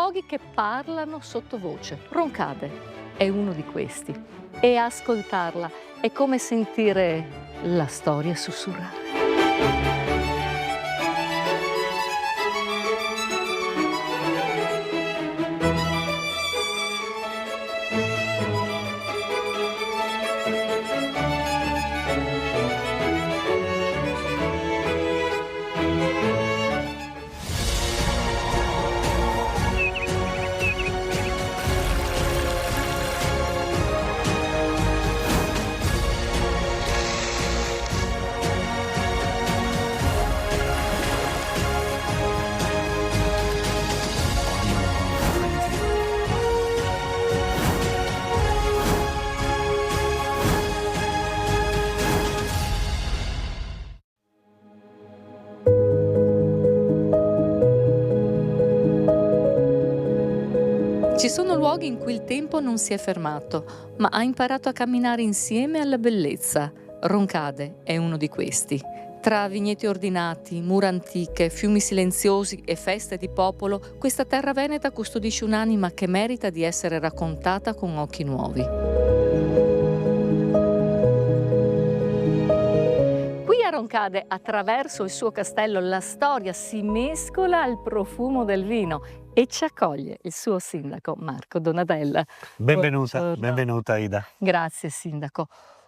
luoghi che parlano sottovoce. Roncade è uno di questi. E ascoltarla è come sentire la storia sussurrare. Ci sono luoghi in cui il tempo non si è fermato, ma ha imparato a camminare insieme alla bellezza. Roncade è uno di questi. Tra vigneti ordinati, mura antiche, fiumi silenziosi e feste di popolo, questa terra veneta custodisce un'anima che merita di essere raccontata con occhi nuovi. Qui a Roncade, attraverso il suo castello, la storia si mescola al profumo del vino e ci accoglie il suo sindaco Marco Donadella. Benvenuta, Buongiorno. benvenuta Ida. Grazie sindaco.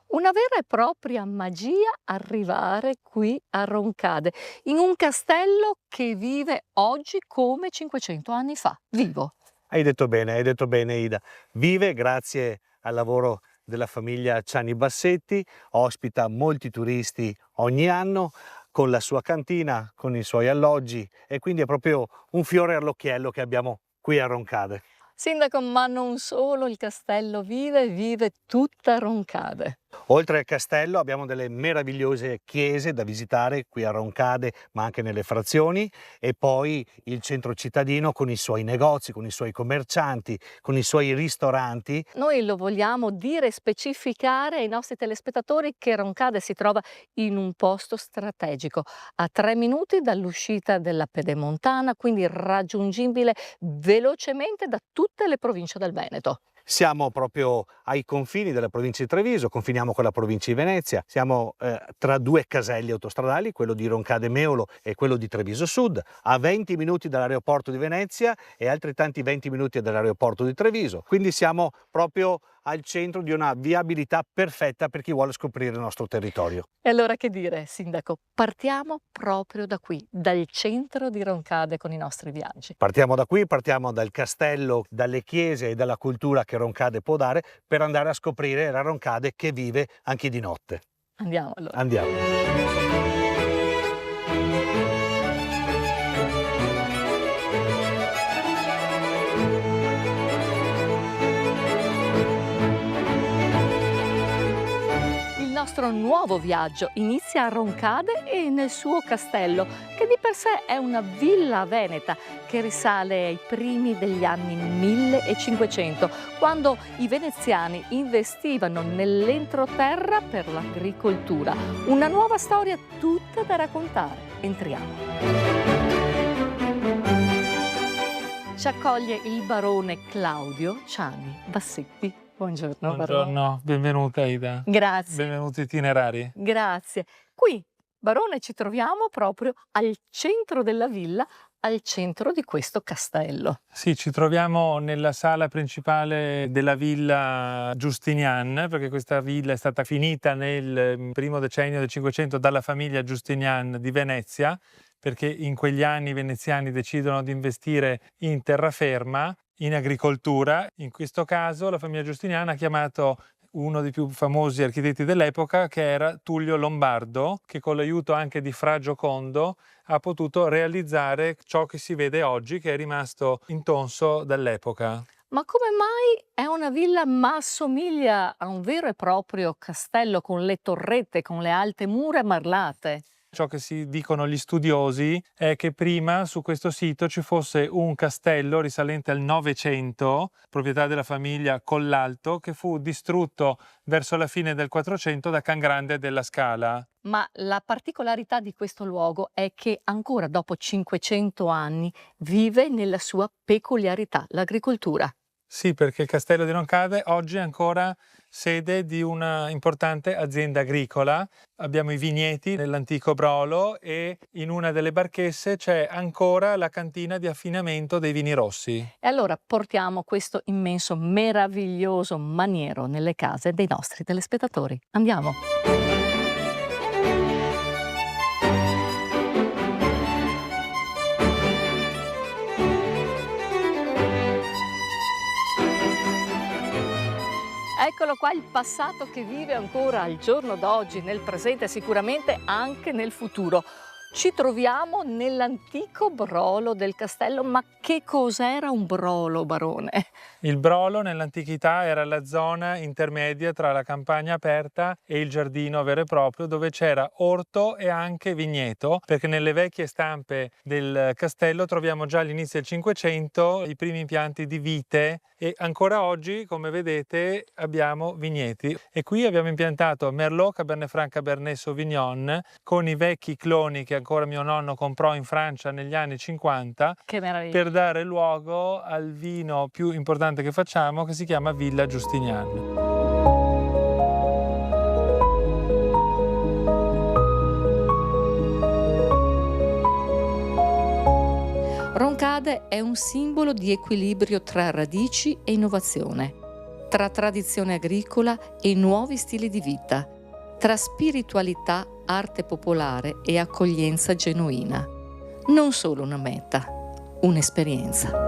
Una vera e propria magia arrivare qui a Roncade, in un castello che vive oggi come 500 anni fa, vivo. Hai detto bene Ida. Vive grazie al lavoro della famiglia Ciani Bassetti, ospita molti turisti ogni anno con la sua cantina, con i suoi alloggi e quindi è proprio un fiore all'occhiello che abbiamo qui a Roncade. Sindaco, ma non solo il castello vive tutta Roncade. Oltre al castello abbiamo delle meravigliose chiese da visitare qui a Roncade, ma anche nelle frazioni, e poi il centro cittadino con i suoi negozi, con i suoi commercianti, con i suoi ristoranti. Noi lo vogliamo dire e specificare ai nostri telespettatori che Roncade si trova in un posto strategico, a 3 minuti dall'uscita della Pedemontana, quindi raggiungibile velocemente da tutte le province del Veneto. Siamo proprio ai confini della provincia di Treviso, confiniamo con la provincia di Venezia, siamo tra due caselli autostradali, quello di Roncade Meolo e quello di Treviso Sud, a 20 minuti dall'aeroporto di Venezia e altrettanti 20 minuti dall'aeroporto di Treviso, quindi siamo proprio al centro di una viabilità perfetta per chi vuole scoprire il nostro territorio. E allora che dire, sindaco? Partiamo proprio da qui, dal centro di Roncade con i nostri viaggi. Partiamo da qui, partiamo dal castello, dalle chiese e dalla cultura che Roncade può dare per andare a scoprire la Roncade che vive anche di notte. Andiamo allora. Andiamo. Il nostro nuovo viaggio inizia a Roncade e nel suo castello, che di per sé è una villa veneta che risale ai primi degli anni 1500, quando i veneziani investivano nell'entroterra per l'agricoltura. Una nuova storia tutta da raccontare. Entriamo. Ci accoglie il barone Claudio Ciani Bassetti. Buongiorno, barone. Buongiorno, benvenuta Ida. Grazie. Benvenuti itinerari. Grazie. Qui, barone, ci troviamo proprio al centro della villa, al centro di questo castello. Sì, ci troviamo nella sala principale della villa Justinian, perché questa villa è stata finita nel primo decennio del Cinquecento dalla famiglia Justinian di Venezia, perché in quegli anni i veneziani decidono di investire in terraferma, in agricoltura. In questo caso la famiglia Giustiniana ha chiamato uno dei più famosi architetti dell'epoca, che era Tullio Lombardo, che con l'aiuto anche di Fra Giocondo ha potuto realizzare ciò che si vede oggi, che è rimasto intonso dall'epoca. Ma come mai è una villa ma assomiglia a un vero e proprio castello con le torrette, con le alte mura marlate? Ciò che si dicono gli studiosi è che prima su questo sito ci fosse un castello risalente al Novecento, proprietà della famiglia Collalto, che fu distrutto verso la fine del 400 da Can Grande della Scala. Ma la particolarità di questo luogo è che ancora dopo 500 anni vive nella sua peculiarità, l'agricoltura. Sì, perché il castello di Roncade oggi è ancora sede di una importante azienda agricola. Abbiamo i vigneti nell'antico Brolo e in una delle barchesse c'è ancora la cantina di affinamento dei vini rossi. E allora portiamo questo immenso, meraviglioso maniero nelle case dei nostri telespettatori. Andiamo! Eccolo qua il passato che vive ancora al giorno d'oggi, nel presente e sicuramente anche nel futuro. Ci troviamo nell'antico brolo del castello, ma che cos'era un brolo, barone? Il Brolo nell'antichità era la zona intermedia tra la campagna aperta e il giardino vero e proprio, dove c'era orto e anche vigneto, perché nelle vecchie stampe del castello troviamo già all'inizio del Cinquecento i primi impianti di vite e ancora oggi, come vedete, abbiamo vigneti. E qui abbiamo impiantato Merlot, Cabernet Franc, Cabernet Sauvignon con i vecchi cloni che ancora mio nonno comprò in Francia negli anni 50 Che meraviglia! per dare luogo al vino più importante che facciamo, che si chiama Villa Giustinian. Roncade è un simbolo di equilibrio tra radici e innovazione, tra tradizione agricola e nuovi stili di vita, tra spiritualità, arte popolare e accoglienza genuina. Non solo una meta, un'esperienza.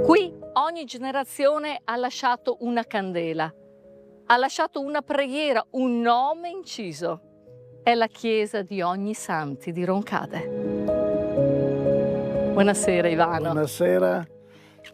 Qui ogni generazione ha lasciato una candela, ha lasciato una preghiera, un nome inciso. È la chiesa di Ogni Santi di Roncade. Buonasera Ivano. Buonasera.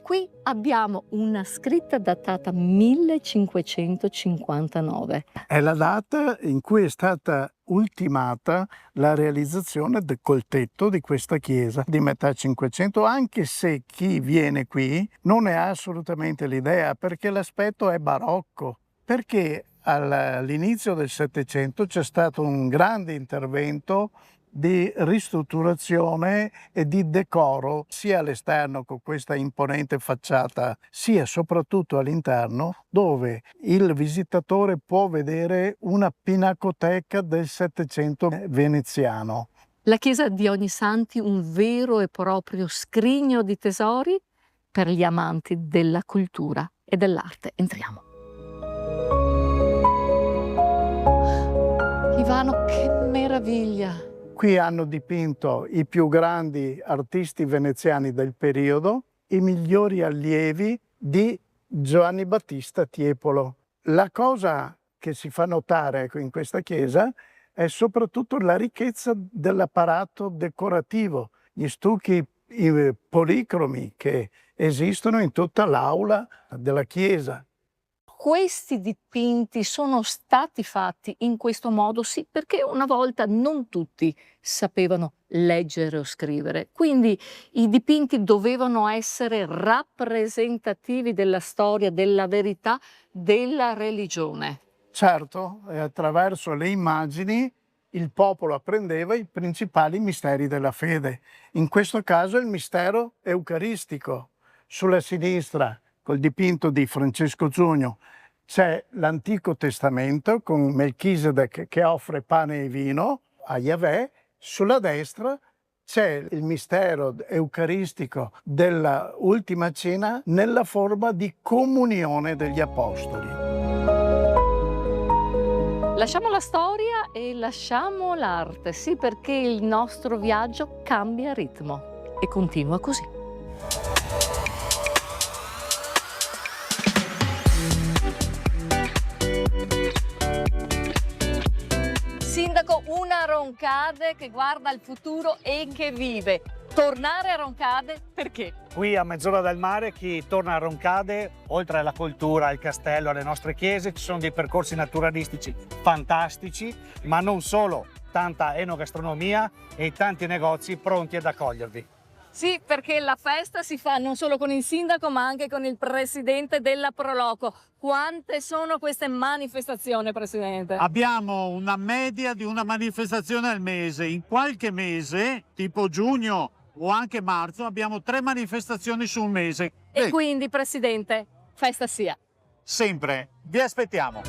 Qui abbiamo una scritta datata 1559. È la data in cui è stata ultimata la realizzazione col tetto di questa chiesa di metà Cinquecento, anche se chi viene qui non ne ha assolutamente l'idea, perché l'aspetto è barocco. Perché all'inizio del Settecento c'è stato un grande intervento di ristrutturazione e di decoro sia all'esterno con questa imponente facciata, sia soprattutto all'interno, dove il visitatore può vedere una pinacoteca del Settecento veneziano. La chiesa di Ogni Santi, un vero e proprio scrigno di tesori per gli amanti della cultura e dell'arte. Entriamo. Ivano, che meraviglia! Qui hanno dipinto i più grandi artisti veneziani del periodo, i migliori allievi di Giovanni Battista Tiepolo. La cosa che si fa notare in questa chiesa è soprattutto la ricchezza dell'apparato decorativo, gli stucchi policromi che esistono in tutta l'aula della chiesa. Questi dipinti sono stati fatti in questo modo, sì, perché una volta non tutti sapevano leggere o scrivere, quindi i dipinti dovevano essere rappresentativi della storia, della verità, della religione. Certo, attraverso le immagini il popolo apprendeva i principali misteri della fede, in questo caso il mistero eucaristico. Sulla sinistra, col dipinto di Francesco Zugno, c'è l'Antico Testamento con Melchisedec che offre pane e vino a Yahweh. Sulla destra c'è il mistero eucaristico della Ultima Cena nella forma di comunione degli Apostoli. Lasciamo la storia e lasciamo l'arte, sì, perché il nostro viaggio cambia ritmo e continua così. Sindaco, una Roncade che guarda al futuro e che vive Tornare a Roncade perché? Qui a mezz'ora dal mare chi torna a Roncade, oltre alla cultura, al castello, alle nostre chiese, ci sono dei percorsi naturalistici fantastici, ma non solo, tanta enogastronomia e tanti negozi pronti ad accogliervi. Sì, perché la festa si fa non solo con il sindaco ma anche con il presidente della Proloco. Quante sono queste manifestazioni, Presidente? Abbiamo una media di una manifestazione al mese. In qualche mese, tipo giugno o anche marzo, abbiamo 3 manifestazioni su un mese. E quindi, Presidente, festa sia. Sempre. Vi aspettiamo.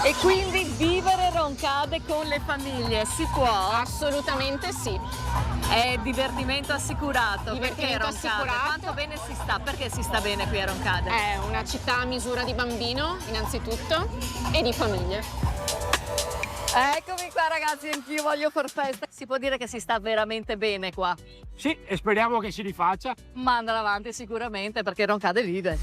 E quindi vivere Roncade con le famiglie si può? Assolutamente sì. È divertimento assicurato. Divertimento Perché Roncade? assicurato. Quanto bene si sta? Perché si sta bene qui a Roncade? È una città a misura di bambino, innanzitutto, e di famiglie. Eccomi qua ragazzi, anch'io voglio far festa. Si può dire che si sta veramente bene qua. Sì, e speriamo che si rifaccia. Ma andrà avanti sicuramente perché Roncade vive.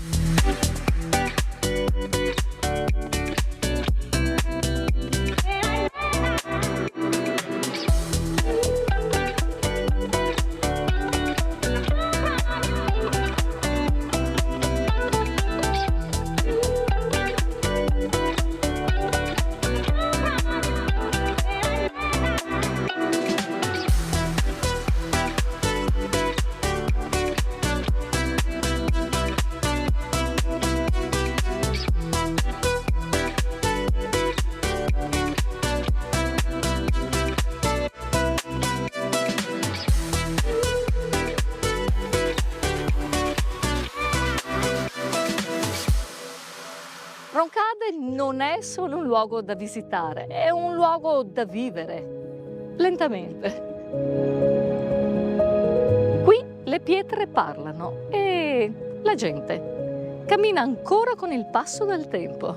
Roncade non è solo un luogo da visitare, è un luogo da vivere, lentamente. Qui le pietre parlano e la gente cammina ancora con il passo del tempo.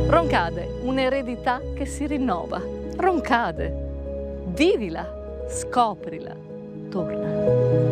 Roncade, un'eredità che si rinnova. Roncade, vivila, scoprila, torna.